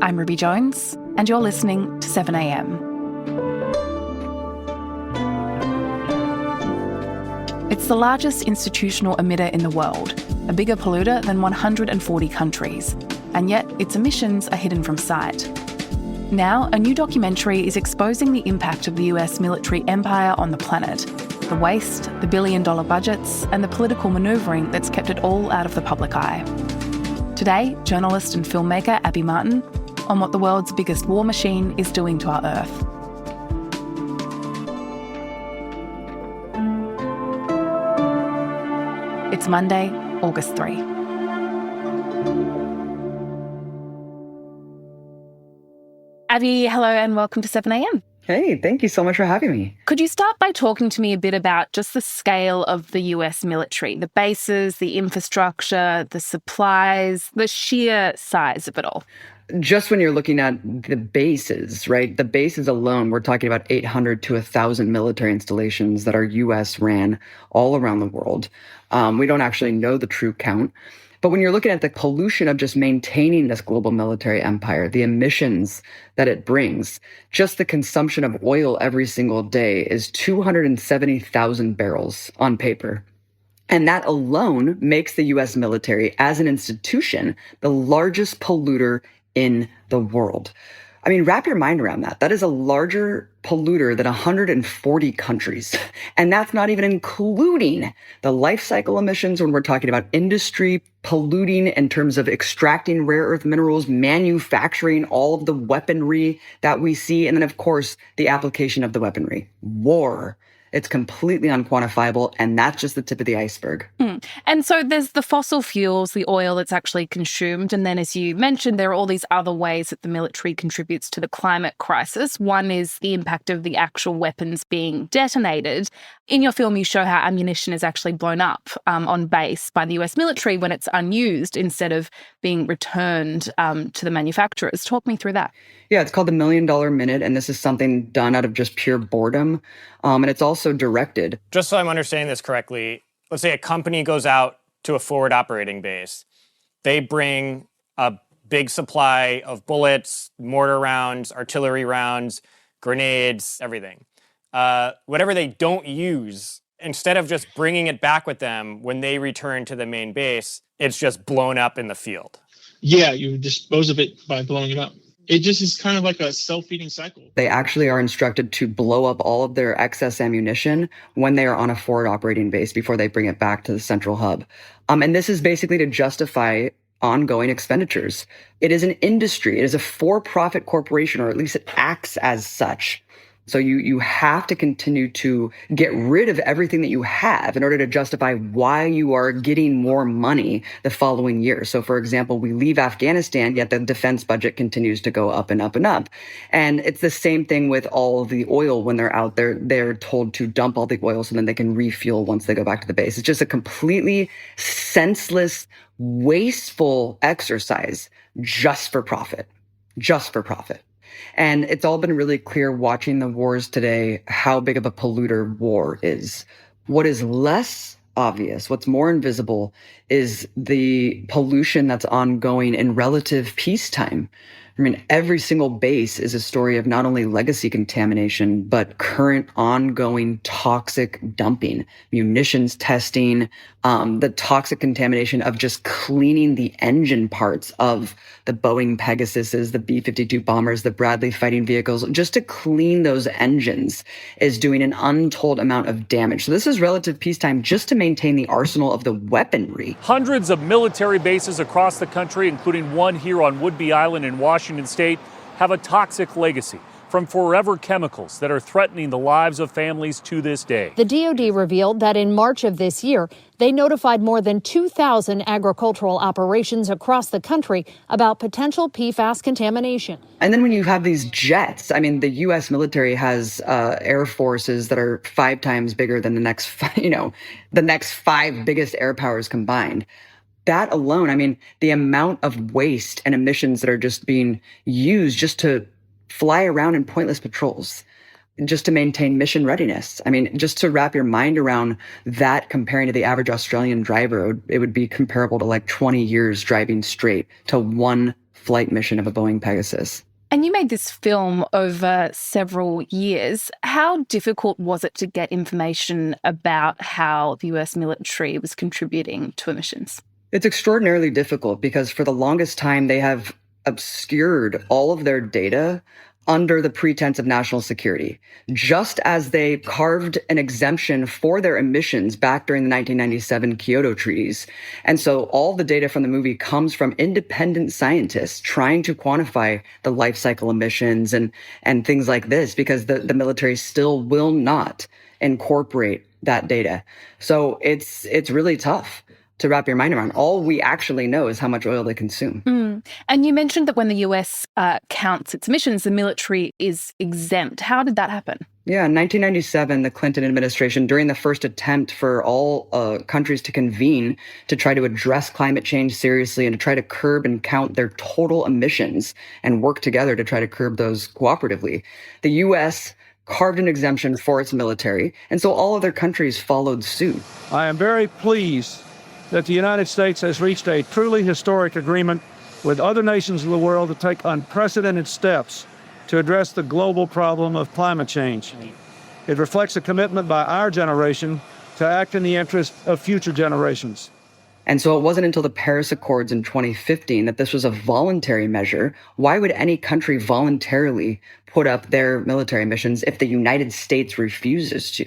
I'm Ruby Jones, and you're listening to 7am. It's the largest institutional emitter in the world, a bigger polluter than 140 countries, and yet its emissions are hidden from sight. Now, a new documentary is exposing the impact of the US military empire on the planet, the waste, the billion-dollar budgets, and the political manoeuvring that's kept it all out of the public eye. Today, journalist and filmmaker Abby Martin on what the world's biggest war machine is doing to our Earth. It's Monday, August 3. Abby, hello and welcome to 7am. Hey, thank you so much for having me. Could you start by talking to me a bit about just the scale of the US military, the bases, the infrastructure, the supplies, the sheer size of it all? Just when you're looking at the bases, right? The bases alone, we're talking about 800 to 1,000 military installations that are US ran all around the world. We don't actually know the true count. But when you're looking at the pollution of just maintaining this global military empire, the emissions that it brings, just the consumption of oil every single day is 270,000 barrels on paper. And that alone makes the US military, as an institution, the largest polluter in the world. I mean, wrap your mind around that. That is a larger polluter than 140 countries. And that's not even including the life cycle emissions when we're talking about industry polluting in terms of extracting rare earth minerals, manufacturing all of the weaponry that we see, and then, of course, the application of the weaponry. War. It's completely unquantifiable, and that's just the tip of the iceberg. And so there's the fossil fuels, the oil that's actually consumed, and then, as you mentioned, there are all these other ways that the military contributes to the climate crisis. One is the impact of the actual weapons being detonated. In your film, you show how ammunition is actually blown up on base by the US military when it's unused instead of being returned to the manufacturers. Talk me through that. Yeah, it's called the $1 Million Minute, and this is something done out of just pure boredom. And it's also directed. Just so I'm understanding this correctly, let's say a company goes out to a forward operating base. They bring a big supply of bullets, mortar rounds, artillery rounds, grenades, everything. Whatever they don't use, instead of just bringing it back with them when they return to the main base, it's just blown up in the field. Yeah, you dispose of it by blowing it up. It just is kind of like a self-feeding cycle. They actually are instructed to blow up all of their excess ammunition when they are on a forward operating base before they bring it back to the central hub. And this is basically to justify ongoing expenditures. It is an industry. It is a for-profit corporation, or at least it acts as such. So you have to continue to get rid of everything that you have in order to justify why you are getting more money the following year. So, for example, we leave Afghanistan, yet the defense budget continues to go up and up and up. And it's the same thing with all of the oil. When they're out there, they're told to dump all the oil so then they can refuel once they go back to the base. It's just a completely senseless, wasteful exercise just for profit. Just for profit. And it's all been really clear watching the wars today how big of a polluter war is. What is less obvious, what's more invisible, is the pollution that's ongoing in relative peacetime. I mean, every single base is a story of not only legacy contamination, but current ongoing toxic dumping, munitions testing, the toxic contamination of just cleaning the engine parts of the Boeing Pegasuses, the B-52 bombers, the Bradley fighting vehicles. Just to clean those engines is doing an untold amount of damage. So this is relative peacetime just to maintain the arsenal of the weaponry. Hundreds of military bases across the country, including one here on Whidbey Island in Washington State, have a toxic legacy from forever chemicals that are threatening the lives of families to this day. The DoD revealed that in March of this year, they notified more than 2,000 agricultural operations across the country about potential PFAS contamination. And then when you have these jets, I mean, the U.S. military has air forces that are 5 times bigger than the next 5 biggest air powers combined. That alone, I mean, the amount of waste and emissions that are just being used just to fly around in pointless patrols, just to maintain mission readiness. I mean, just to wrap your mind around that, comparing to the average Australian driver, it would be comparable to like 20 years driving straight to one flight mission of a Boeing Pegasus. And you made this film over several years. How difficult was it to get information about how the US military was contributing to emissions? It's extraordinarily difficult because for the longest time, they have obscured all of their data under the pretense of national security, just as they carved an exemption for their emissions back during the 1997 Kyoto treaties. And so all the data from the movie comes from independent scientists trying to quantify the life cycle emissions and things like this, because the military still will not incorporate that data. So it's really tough to wrap your mind around. All we actually know is how much oil they consume. And you mentioned that when the US counts its emissions, the military is exempt. How did that happen? Yeah, in 1997, the Clinton administration, during the first attempt for all countries to convene to try to address climate change seriously and to try to curb and count their total emissions and work together to try to curb those cooperatively, the US carved an exemption for its military, and so all other countries followed suit. I am very pleased that the United States has reached a truly historic agreement with other nations of the world to take unprecedented steps to address the global problem of climate change. It reflects a commitment by our generation to act in the interest of future generations. And so it wasn't until the Paris Accords in 2015 that this was a voluntary measure. Why would any country voluntarily put up their military emissions if the United States refuses to?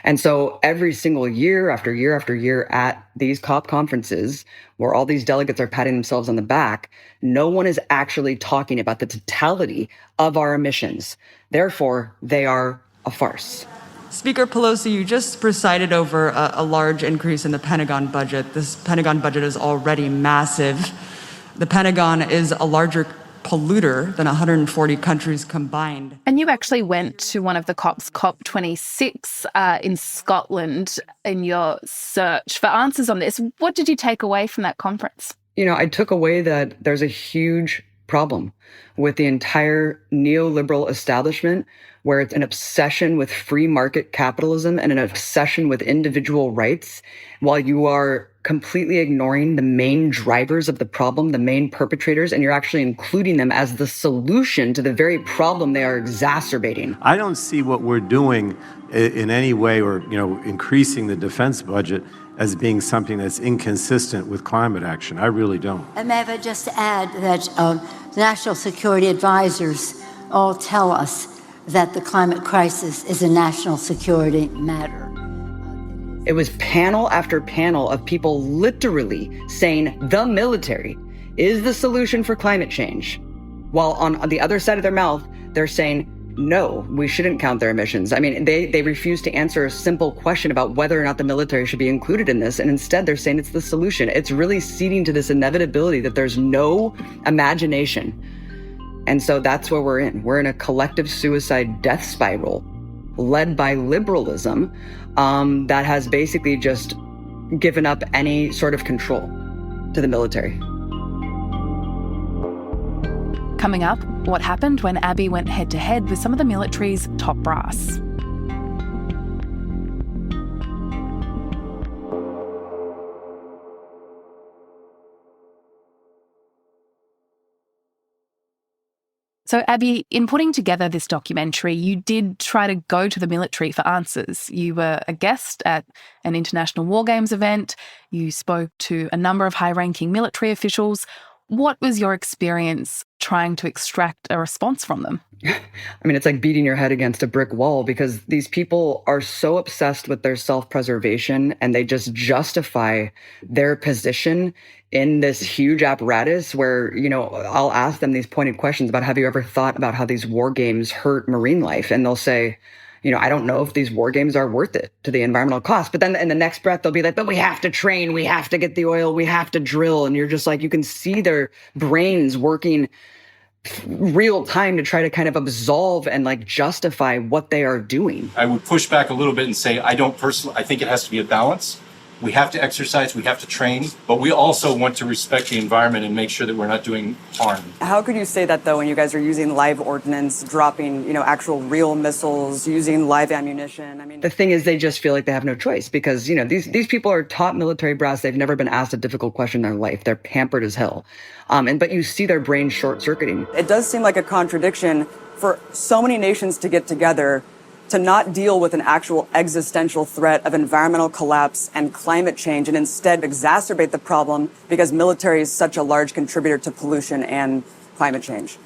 And so every single year after year after year at these COP conferences, where all these delegates are patting themselves on the back, no one is actually talking about the totality of our emissions. Therefore, they are a farce. Speaker Pelosi, you just presided over a large increase in the Pentagon budget. This Pentagon budget is already massive. The Pentagon is a larger polluter than 140 countries combined. And you actually went to one of the COPs, COP26 in Scotland, in your search for answers on this. What did you take away from that conference? I took away that there's a huge problem with the entire neoliberal establishment, where it's an obsession with free market capitalism and an obsession with individual rights, while you are completely ignoring the main drivers of the problem, the main perpetrators, and you're actually including them as the solution to the very problem they are exacerbating. I don't see what we're doing in any way, or increasing the defense budget, as being something that's inconsistent with climate action. I really don't. And may I just add that the national security advisors all tell us that the climate crisis is a national security matter. It was panel after panel of people literally saying the military is the solution for climate change, while on the other side of their mouth, they're saying, no, we shouldn't count their emissions. I mean, they refuse to answer a simple question about whether or not the military should be included in this. And instead, they're saying it's the solution. It's really ceding to this inevitability that there's no imagination. And so that's where we're in. We're in a collective suicide death spiral led by liberalism that has basically just given up any sort of control to the military. Coming up, what happened when Abby went head-to-head with some of the military's top brass. So, Abby, in putting together this documentary, you did try to go to the military for answers. You were a guest at an international war games event. You spoke to a number of high-ranking military officials. What was your experience trying to extract a response from them? I mean, it's like beating your head against a brick wall, because these people are so obsessed with their self-preservation, and they just justify their position in this huge apparatus where, I'll ask them these pointed questions about, have you ever thought about how these war games hurt marine life? And they'll say, I don't know if these war games are worth it to the environmental cost. But then in the next breath, they'll be like, but we have to train, we have to get the oil, we have to drill. And you're just like, you can see their brains working real time to try to kind of absolve and justify what they are doing. I would push back a little bit and say, I think it has to be a balance. We have to exercise, we have to train, but we also want to respect the environment and make sure that we're not doing harm. How could you say that, though, when you guys are using live ordnance, dropping, actual real missiles, using live ammunition? The thing is, they just feel like they have no choice because, these people are top military brass. They've never been asked a difficult question in their life. They're pampered as hell. But you see their brain short-circuiting. It does seem like a contradiction for so many nations to get together to not deal with an actual existential threat of environmental collapse and climate change and instead exacerbate the problem because military is such a large contributor to pollution and climate change.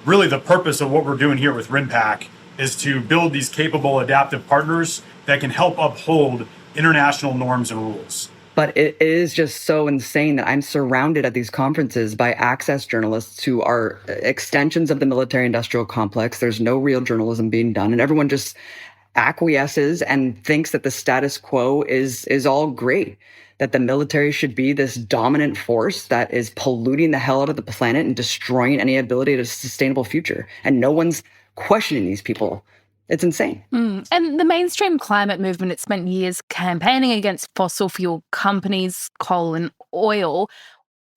Really, the purpose of what we're doing here with RIMPAC is to build these capable, adaptive partners that can help uphold international norms and rules. But it is just so insane that I'm surrounded at these conferences by access journalists who are extensions of the military-industrial complex. There's no real journalism being done, and everyone just acquiesces and thinks that the status quo is all great, that the military should be this dominant force that is polluting the hell out of the planet and destroying any ability to a sustainable future. And no one's questioning these people. It's insane. And the mainstream climate movement, it spent years campaigning against fossil fuel companies, coal and oil.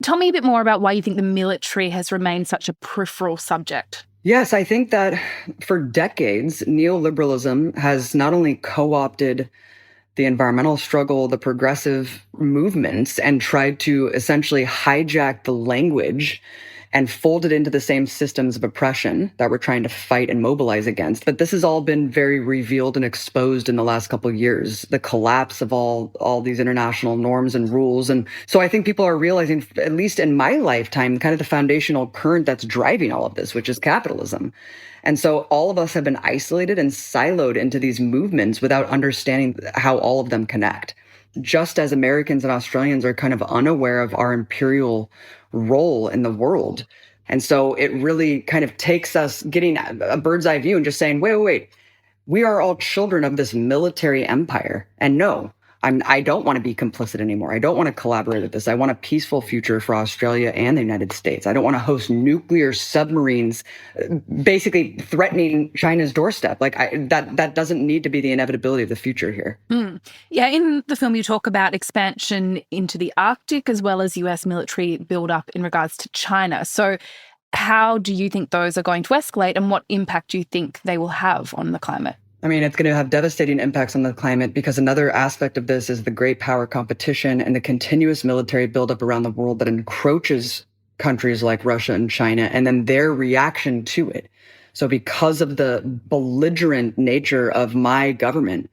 Tell me a bit more about why you think the military has remained such a peripheral subject. Yes, I think that for decades, neoliberalism has not only co-opted the environmental struggle, the progressive movements, and tried to essentially hijack the language and fold it into the same systems of oppression that we're trying to fight and mobilize against. But this has all been very revealed and exposed in the last couple of years, the collapse of all these international norms and rules. And so I think people are realizing, at least in my lifetime, kind of the foundational current that's driving all of this, which is capitalism. And so all of us have been isolated and siloed into these movements without understanding how all of them connect. Just as Americans and Australians are kind of unaware of our imperial role in the world. And so it really kind of takes us getting a bird's eye view and just saying, wait, we are all children of this military empire. And no, I don't want to be complicit anymore. I don't want to collaborate with this. I want a peaceful future for Australia and the United States. I don't want to host nuclear submarines basically threatening China's doorstep. That doesn't need to be the inevitability of the future here. Yeah, in the film you talk about expansion into the Arctic as well as US military build-up in regards to China. So how do you think those are going to escalate and what impact do you think they will have on the climate? I mean, it's going to have devastating impacts on the climate because another aspect of this is the great power competition and the continuous military buildup around the world that encroaches countries like Russia and China and then their reaction to it. So because of the belligerent nature of my government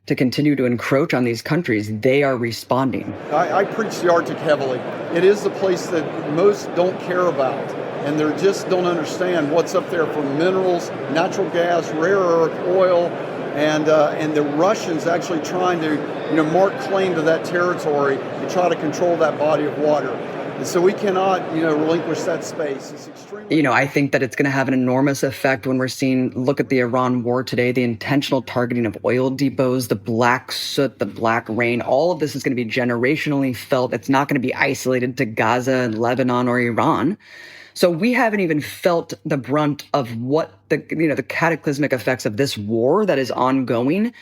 to continue to encroach on these countries, they are responding. I preach the Arctic heavily. It is the place that most don't care about. And they just don't understand what's up there for minerals, natural gas, rare earth, oil, and the Russians actually trying to, mark claim to that territory and try to control that body of water. And so we cannot, relinquish that space. It's extremely. I think that it's going to have an enormous effect when we're seeing, look at the Iran war today, the intentional targeting of oil depots, the black soot, the black rain. All of this is going to be generationally felt. It's not going to be isolated to Gaza and Lebanon or Iran. So we haven't even felt the brunt of what the cataclysmic effects of this war that is ongoing,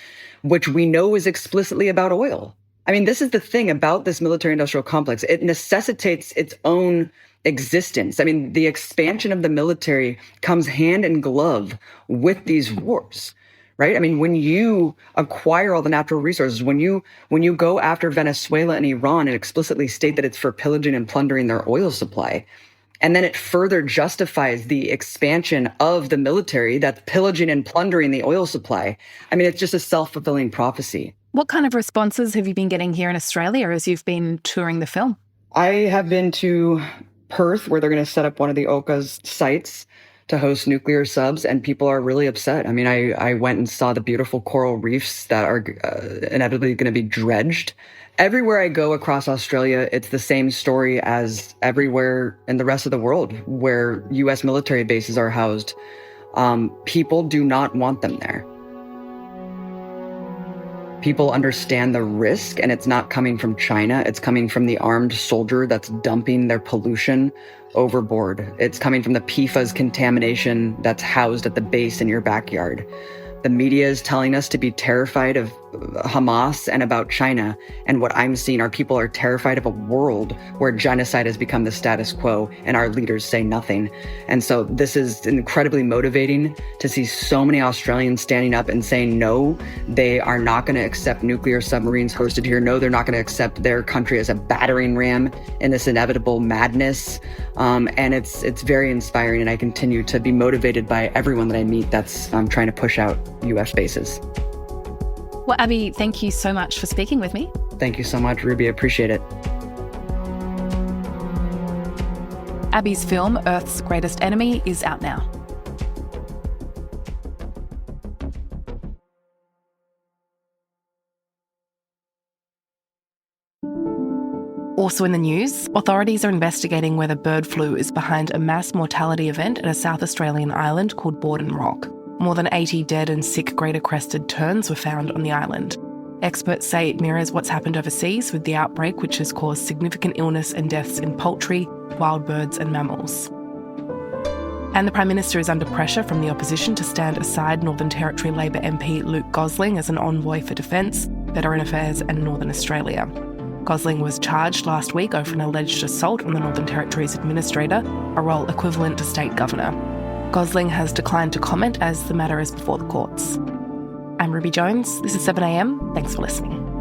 which we know is explicitly about oil. I mean, this is the thing about this military-industrial complex. It necessitates its own existence. I mean, the expansion of the military comes hand in glove with these wars, right? I mean, when you acquire all the natural resources, when you go after Venezuela and Iran and explicitly state that it's for pillaging and plundering their oil supply, and then it further justifies the expansion of the military that's pillaging and plundering the oil supply. I mean, it's just a self-fulfilling prophecy. What kind of responses have you been getting here in Australia as you've been touring the film? I have been to Perth, where they're going to set up one of the OCA's sites to host nuclear subs, and people are really upset. I mean, I went and saw the beautiful coral reefs that are inevitably going to be dredged. Everywhere I go across Australia, it's the same story as everywhere in the rest of the world where U.S. military bases are housed. People do not want them there. People understand the risk, and it's not coming from China. It's coming from the armed soldier that's dumping their pollution overboard. It's coming from the PFAS contamination that's housed at the base in your backyard. The media is telling us to be terrified of Hamas and about China. And what I'm seeing are people are terrified of a world where genocide has become the status quo and our leaders say nothing. And so this is incredibly motivating to see so many Australians standing up and saying, no, they are not going to accept nuclear submarines hosted here. No, they're not going to accept their country as a battering ram in this inevitable madness. And it's very inspiring. And I continue to be motivated by everyone that I meet that's trying to push out U.S. bases. Well, Abby, thank you so much for speaking with me. Thank you so much, Ruby. I appreciate it. Abby's film, Earth's Greatest Enemy, is out now. Also in the news, authorities are investigating whether bird flu is behind a mass mortality event at a South Australian island called Borden Rock. More than 80 dead and sick greater crested terns were found on the island. Experts say it mirrors what's happened overseas with the outbreak, which has caused significant illness and deaths in poultry, wild birds and mammals. And the Prime Minister is under pressure from the opposition to stand aside Northern Territory Labor MP Luke Gosling as an envoy for Defence, Veteran Affairs and Northern Australia. Gosling was charged last week over an alleged assault on the Northern Territory's administrator, a role equivalent to State Governor. Gosling has declined to comment as the matter is before the courts. I'm Ruby Jones. This is 7am. Thanks for listening.